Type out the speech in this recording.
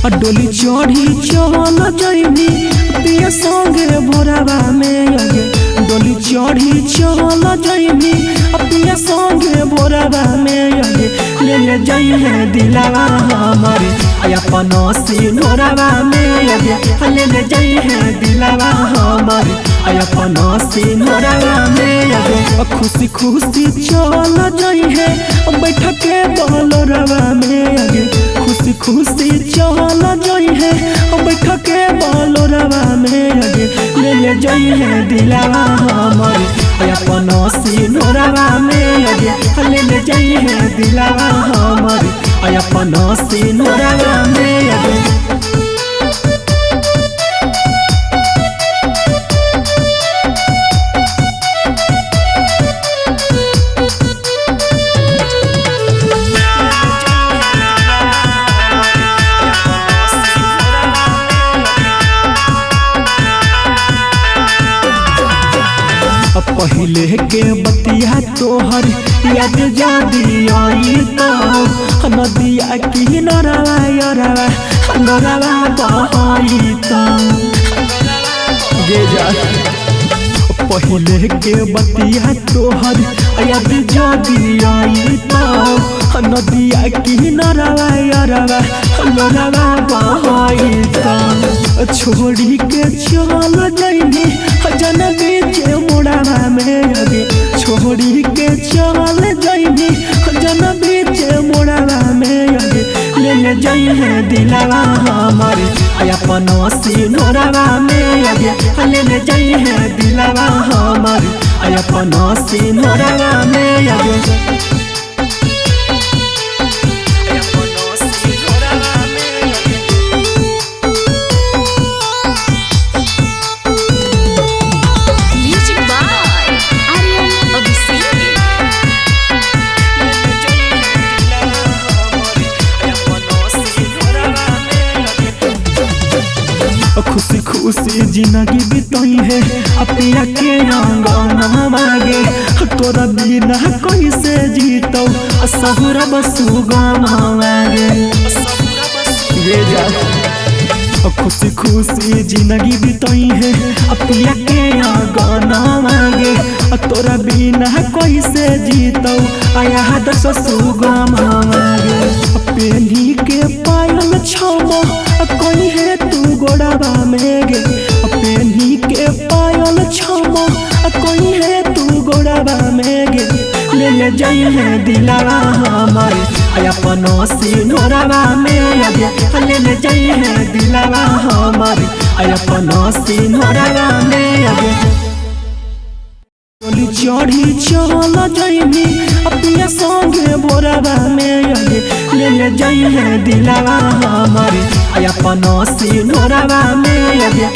डोली चढ़ी चल जइनी पिया संगे भोरवा में आगे डोली चढ़ी चल जइनी पिया संगे भोरवा में आगे ले जाई है दिलावा हमारे अपन सिनोरवा में आगे ले जाई है दिलावा हमारे अपन सिनोरवा में आगे खुशी खुशी चल जाई है बैठ के बोलरवा में आगे खुशी खुशी चल जाई है बैठ के बोलरवा में आगे ले जाई है दिलावा हमारे अपन सिनोरवा में आगे ले जाई है दिलावा हमारे अपन सिनोरवा में आगे पहले के बतिया तोहर याद जादी आई तो नदिया की नरवा बहाई तो गे जा पहले के बतिया तोहर याद जादी आई तो नदिया की नरवा बहाई तो छोड़ी के चल जइनी जन बीच मोड़वा में आगे छोड़ी के चल जइनी जन बीच मोड़वा में आगे ले जाई है दिलावा हमारे अपन सिनोरवा में आगे ले जाई है दिलावा हमारे अपन सिनोरवा में आगे खुशी खुशी जिंदगी बिताई है पिया के आंगन मांगे तोरा बिना कैसे जीतो सहुरा बसु गावे गे जा खुशी खुशी जिंदगी बिताई है पिया के आंगन मांगे तोरा बिना कैसे जीतो आया दस सुगम मांगे पेनी के पायल छमा कोई है तू गोड़ावा में गे पेनी के पायल छमा कोई है तू गोड़ावा में गे ले जाई है दिलावा हमारे अपन सिनोरवा में आगे ले जाई है दिलावा हमारे अपन सिनोरवा में आगे डोली चढ़ी चल जइनी पिया संगे भोरवा में आगे ले जाई है दिलावा हमारे अपन सिनोरवा में आगे।